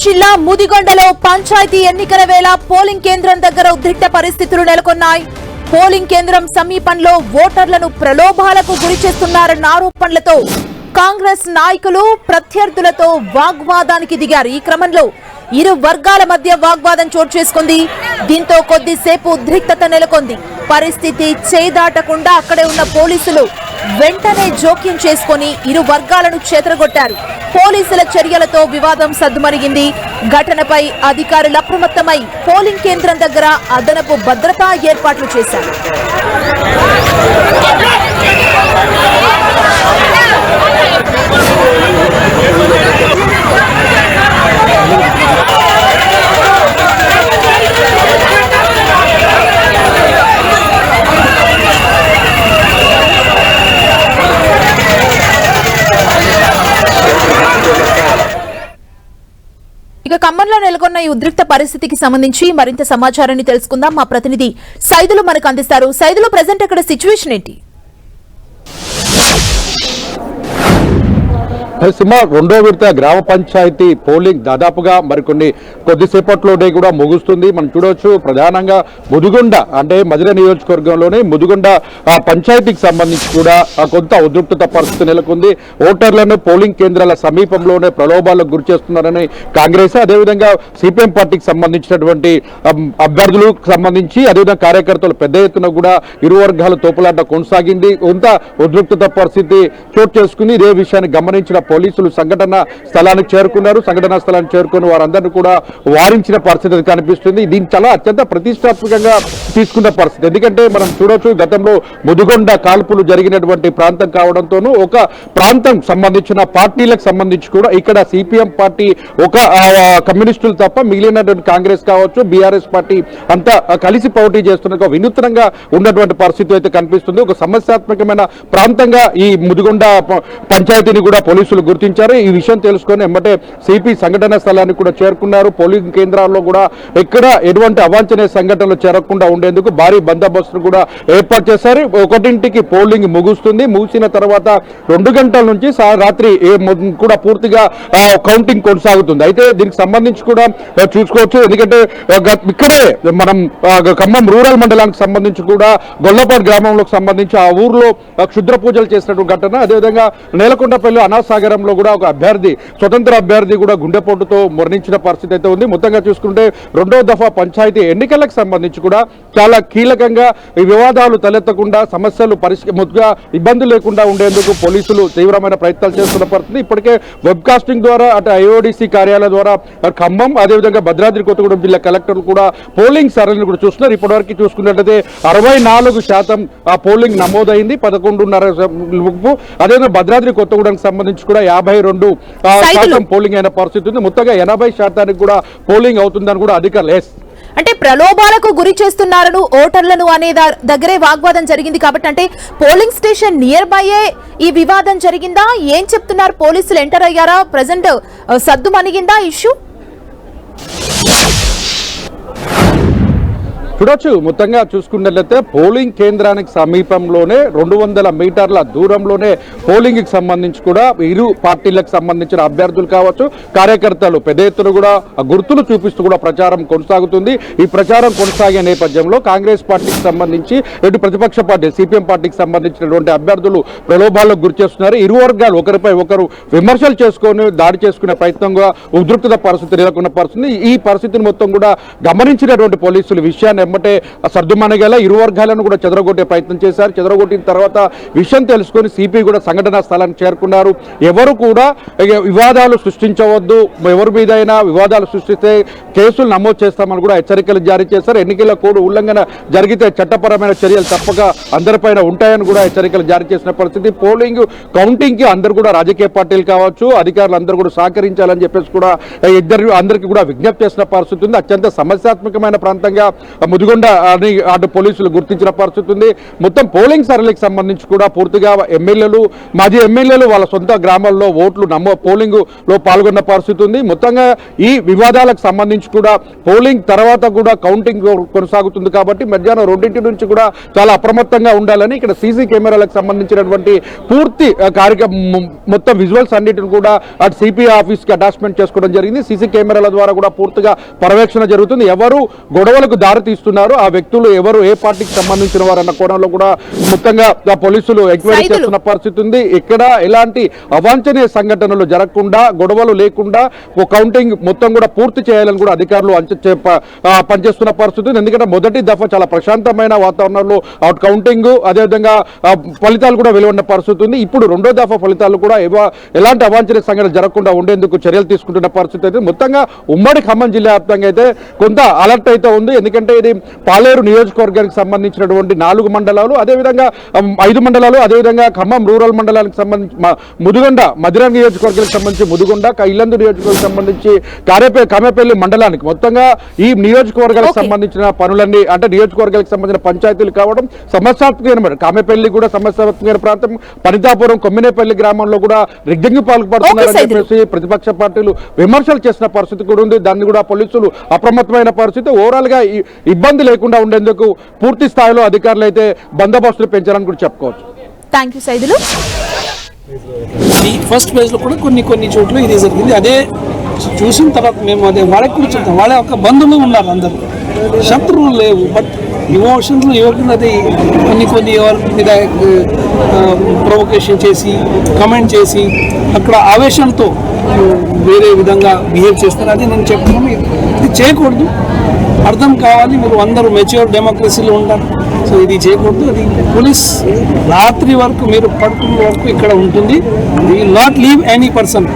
జిల్లా ముదిగొండలో పంచాయతీ ఎన్నికల వేళ పోలింగ్ కేంద్రం దగ్గర ఉద్రిక్త పరిస్థితులు నెలకొన్నాయి. పోలింగ్ కేంద్రం సమీపంలో ఓటర్లను ప్రలోభాలకు గురిచేస్తున్నారన్న ఆరోపణలతో కాంగ్రెస్ నాయకులు ప్రత్యర్థులతో వాగ్వాదానికి దిగారు. ఈ క్రమంలో ఇరు వర్గాల మధ్య వాగ్వాదం చోటు చేసుకుంది. దీంతో కొద్దిసేపు ఉద్రిక్తత నెలకొంది. పరిస్థితి చేదాటకుండా అక్కడే ఉన్న పోలీసులు వెంటనే జోక్యం చేసుకుని ఇరు వర్గాలను చెదరగొట్టారు. పోలీసుల చర్యలతో వివాదం సద్దుమణిగింది. ఘటనపై అధికారులు అప్రమత్తమై పోలింగ్ కేంద్రం దగ్గర అదనపు భద్రతా ఏర్పాట్లు చేశారు. ఇక ఖమ్మంలో నెలకొన్న ఈ ఉద్రిక్త పరిస్థితికి సంబంధించి మరింత సమాచారాన్ని తెలుసుకుందాం. మా ప్రతినిధి సైదులు మనకు అందిస్తారు. సైదులు, ప్రెజెంట్ అక్కడ సిచ్యువేషన్ ఏంటి? సింహ రెండో విడత గ్రామ పంచాయతీ పోలింగ్ దాదాపుగా మరికొన్ని కొద్దిసేపట్లోనే కూడా ముగుస్తుంది. మనం చూడవచ్చు ప్రధానంగా ముదిగొండ అంటే మధిర నియోజకవర్గంలోనే ముదిగొండ పంచాయతీకి సంబంధించి కూడా కొంత ఉద్రిక్తత పరిస్థితి నెలకొంది. ఓటర్లను పోలింగ్ కేంద్రాల సమీపంలోనే ప్రలోభాలకు గురి చేస్తున్నారని కాంగ్రెస్, అదేవిధంగా సిపిఎం పార్టీకి సంబంధించినటువంటి అభ్యర్థులకు సంబంధించి అదేవిధంగా కార్యకర్తలు పెద్ద ఎత్తున కూడా ఇరు వర్గాల తోపులాట కొనసాగింది. కొంత ఉద్రిక్తత పరిస్థితి చోటు చేసుకుని ఇదే విషయాన్ని గమనించిన పోలీసులు సంఘటన స్థలానికి చేరుకున్నారు. సంఘటనా స్థలానికి చేరుకుని వారందరినీ కూడా వారించిన పరిస్థితి కనిపిస్తుంది. దీన్ని చాలా అత్యంత ప్రతిష్టాత్మకంగా తీసుకున్న పరిస్థితి. ఎందుకంటే మనం చూడొచ్చు గతంలో ముదిగొండ కాల్పులు జరిగినటువంటి ప్రాంతం కావడంతోనూ ఒక ప్రాంతం సంబంధించిన పార్టీలకు సంబంధించి కూడా ఇక్కడ సిపిఎం పార్టీ ఒక కమ్యూనిస్టులు తప్ప మిగిలినటువంటి కాంగ్రెస్ కావచ్చు బీఆర్ఎస్ పార్టీ అంతా కలిసి పోటీ చేస్తున్న వినూత్నంగా ఉన్నటువంటి పరిస్థితి అయితే కనిపిస్తుంది. ఒక సమస్యాత్మకమైన ప్రాంతంగా ఈ ముదిగొండ పంచాయతీని కూడా పోలీసులు గుర్తించారు. ఈ విషయం తెలుసుకొని ఎమ్మటే సిపి సంఘటన స్థలానికి కూడా చేరుకున్నారు. పోలింగ్ కేంద్రాల్లో కూడా ఎక్కడ ఎటువంటి అవాంఛనీయ సంఘటనలు జరగకుండా ఉండేందుకు భారీ బందోబస్తును కూడా ఏర్పాటు చేశారు. 1ంటికి పోలింగ్ ముగుస్తుంది. ముగిసిన తర్వాత 2 గంటల నుంచి రాత్రి కూడా పూర్తిగా కౌంటింగ్ కొనసాగుతుంది. అయితే దీనికి సంబంధించి కూడా చూసుకోవచ్చు. ఎందుకంటే ఇక్కడే మనం ఖమ్మం రూరల్ మండలానికి సంబంధించి కూడా గొల్లపాడు గ్రామంలోకి సంబంధించి ఆ ఊర్లో క్షుద్ర పూజలు చేసినటువంటి ఘటన, అదేవిధంగా నేలకొండపల్లి అనాసాగరంలో కూడా ఒక అభ్యర్థి స్వతంత్ర అభ్యర్థి కూడా గుండెపోటుతో మరణించిన పరిస్థితి అయితే ఉంది. మొత్తంగా చూసుకుంటే రెండో దఫా పంచాయతీ ఎన్నికలకు సంబంధించి కూడా చాలా కీలకంగా ఈ వివాదాలు తలెత్తకుండా సమస్యలు ముద్దుగా ఇబ్బందులు లేకుండా ఉండేందుకు పోలీసులు తీవ్రమైన ప్రయత్నాలు చేస్తున్న పరిస్థితి. ఇప్పటికే వెబ్కాస్టింగ్ ద్వారా అటు ఐఓడిసి కార్యాలయం ద్వారా ఖమ్మం, అదేవిధంగా భద్రాద్రి కొత్తగూడెం జిల్లా కలెక్టర్లు కూడా పోలింగ్ సరళిని కూడా చూస్తున్నారు. ఇప్పటివరకు చూసుకున్నట్లయితే 64% పోలింగ్ నమోదైంది. 11:30 అదేవిధంగా భద్రాద్రి కొత్తగూడెంకి సంబంధించి కూడా 52% పోలింగ్ అయిన పరిస్థితి ఉంది. మొత్తంగా 80% కూడా పోలింగ్ అవుతుందని కూడా అధికారులు అంటే ప్రలోభాలకు గురి చేస్తున్నారని ఓటర్లను అనే దగ్గరే వాగ్వాదం జరిగింది కాబట్టి అంటే పోలింగ్ స్టేషన్ నియర్ బైయే ఈ వివాదం జరిగిందా? ఏం చెప్తున్నారు? పోలీసులు ఎంటర్ అయ్యారా? ప్రెజెంట్ సద్దు మణిగిందా ఇష్యూ? చూడొచ్చు. మొత్తంగా చూసుకున్నట్లయితే పోలింగ్ కేంద్రానికి సమీపంలోనే 200 మీటర్ల దూరంలోనే పోలింగ్ కి సంబంధించి కూడా ఇరు పార్టీలకు సంబంధించిన అభ్యర్థులు కావచ్చు కార్యకర్తలు పెద్ద ఎత్తున కూడా గుర్తులు చూపిస్తూ కూడా ప్రచారం కొనసాగుతుంది. ఈ ప్రచారం కొనసాగే నేపథ్యంలో కాంగ్రెస్ పార్టీకి సంబంధించి ఇటు ప్రతిపక్ష పార్టీ సిపిఎం పార్టీకి సంబంధించినటువంటి అభ్యర్థులు ప్రలోభాలకు గురి చేస్తున్నారు. ఇరు వర్గాలు ఒకరిపై ఒకరు విమర్శలు చేసుకొని దాడి చేసుకునే ప్రయత్నంగా ఉద్రిక్తత పరిస్థితి నెలకొన్న పరిస్థితి. ఈ పరిస్థితిని మొత్తం కూడా గమనించినటువంటి పోలీసులు విషయాన్ని ఎమ్మటే సర్దుమణిగేలా ఇరు వర్గాలను కూడా చెదరగొట్టే ప్రయత్నం చేశారు. చెదరగొట్టిన తర్వాత విషయం తెలుసుకొని సిపి కూడా సంఘటనా స్థలానికి చేరుకున్నారు. ఎవరు కూడా వివాదాలు సృష్టించవద్దు, ఎవరి మీదైనా వివాదాలు సృష్టిస్తే కేసులు నమోదు చేస్తామని కూడా హెచ్చరికలు జారీ చేశారు. ఎన్నికల కోడ్ ఉల్లంఘన జరిగితే చట్టపరమైన చర్యలు తప్పక అందరిపైన ఉంటాయని కూడా హెచ్చరికలు జారీ చేసిన పరిస్థితి. పోలింగ్ కౌంటింగ్ కి అందరూ కూడా రాజకీయ పార్టీలు కావచ్చు అధికారులు అందరూ కూడా సహకరించాలని చెప్పేసి కూడా అందరికీ కూడా విజ్ఞప్తి చేసిన పరిస్థితి ఉంది. అత్యంత సమస్యాత్మకమైన ప్రాంతంగా ముదిగొండ అని అటు పోలీసులు గుర్తించిన పరిస్థితి ఉంది. మొత్తం పోలింగ్ సరళికి సంబంధించి కూడా పూర్తిగా ఎమ్మెల్యేలు, మాజీ ఎమ్మెల్యేలు వాళ్ళ సొంత గ్రామాల్లో ఓట్లు పోలింగ్ లో పాల్గొన్న పరిస్థితి ఉంది. మొత్తంగా ఈ వివాదాలకు సంబంధించి కూడా పోలింగ్ తర్వాత కూడా కౌంటింగ్ కొనసాగుతుంది కాబట్టి మధ్యాహ్నం 2 నుంచి కూడా చాలా అప్రమత్తంగా ఉండాలని ఇక్కడ సీసీ కెమెరాలకు సంబంధించినటువంటి పూర్తి కార్యక్రమం మొత్తం విజువల్స్ అన్నిటిని కూడా అటు సిపి ఆఫీస్ కి అటాచ్మెంట్ చేసుకోవడం జరిగింది. సీసీ కెమెరాల ద్వారా కూడా పూర్తిగా పర్యవేక్షణ జరుగుతుంది. ఎవరు గొడవలకు దారి తీస్తున్నారు, ఆ వ్యక్తులు ఎవరు, ఏ పార్టీకి సంబంధించిన వారు అన్న కోణంలో కూడా మొత్తంగా పోలీసులు ఎంక్వైరీ చేస్తున్న పరిస్థితి ఉంది. ఇక్కడ ఎలాంటి అవాంఛనీయ సంఘటనలు జరగకుండా, గొడవలు లేకుండా కౌంటింగ్ మొత్తం కూడా పూర్తి చేయాలని కూడా అధికారులు పనిచేస్తున్న పరిస్థితి ఉంది. ఎందుకంటే మొదటి దఫా చాలా ప్రశాంతమైన వాతావరణంలో అవుట్ కౌంటింగ్, అదేవిధంగా ఫలితాలు కూడా వెలువడిన పరిస్థితి ఉంది. ఇప్పుడు రెండో దఫా ఫలితాలు కూడా ఎలాంటి అవాంఛనీయ సంఘటనలు జరగకుండా ఉండేందుకు చర్యలు తీసుకుంటున్న పరిస్థితి అయితే మొత్తంగా ఉమ్మడి ఖమ్మం జిల్లా వ్యాప్తంగా అయితే కొంత అలర్ట్ అయితే ఉంది. ఎందుకంటే ఇది పాలేరు నియోజకవర్గానికి సంబంధించినటువంటి 4 మండలాలు, అదేవిధంగా 5 మండలాలు, అదేవిధంగా ఖమ్మం రూరల్ మండలానికి సంబంధించి ముదిగొండ మధిర నియోజకవర్గానికి సంబంధించి ముదిగొండ, ఇల్లందు నియోజకవర్గానికి సంబంధించి కామేపల్లి మండలానికి మొత్తంగా ఈ నియోజకవర్గాలకు సంబంధించిన పనులన్నీ, అంటే నియోజకవర్గాలకు సంబంధించిన పంచాయతీలు కావడం సమస్యాత్మకమైన, కామేపల్లి కూడా సమస్యాత్మకమైన ప్రాంతం, పనితాపురం కొమ్మినేపల్లి గ్రామంలో కూడా రిగ్గింగ్ పాల్పడుతున్నారని చెప్పేసి ప్రతిపక్ష పార్టీలు విమర్శలు చేసిన పరిస్థితి కూడా ఉంది. దాన్ని కూడా పోలీసులు అప్రమత్తమైన పరిస్థితి. ఓవరాల్ గా ఇబ్బంది లేకుండా ఉండేందుకు పూర్తి స్థాయిలో అధికారులు అయితే బందోబస్తులు పెంచాలని కూడా చెప్పుకోవచ్చు. Thank you Saidulu. ఈ ఫస్ట్ ఫేజ్ లో కూడా కొన్ని చోట్ల ఇది జరిగింది. అదే చూసిన తర్వాత మేము అదే వాళ్ళకి కూడా చెప్తాం. వాళ్ళ యొక్క బంధువులు ఉన్నారు, అందరూ శత్రువులు లేవు. బట్ ఇమోషన్స్ యువకులు అది కొన్ని ఎవరి మీద ప్రొవొకేషన్ చేసి, కమెంట్ చేసి, అక్కడ ఆవేశంతో వేరే విధంగా బిహేవ్ చేస్తారు. అది నేను చెప్తున్నాను, ఇది చేయకూడదు. అర్థం కావాలి, మీరు అందరూ మెచ్యూర్ డెమోక్రసీలో ఉంటారు. సో ఇది చేయకూడదు. అది పోలీస్ రాత్రి వరకు మీరు పడుకున్న వరకు ఇక్కడ ఉంటుంది. We will not leave any person.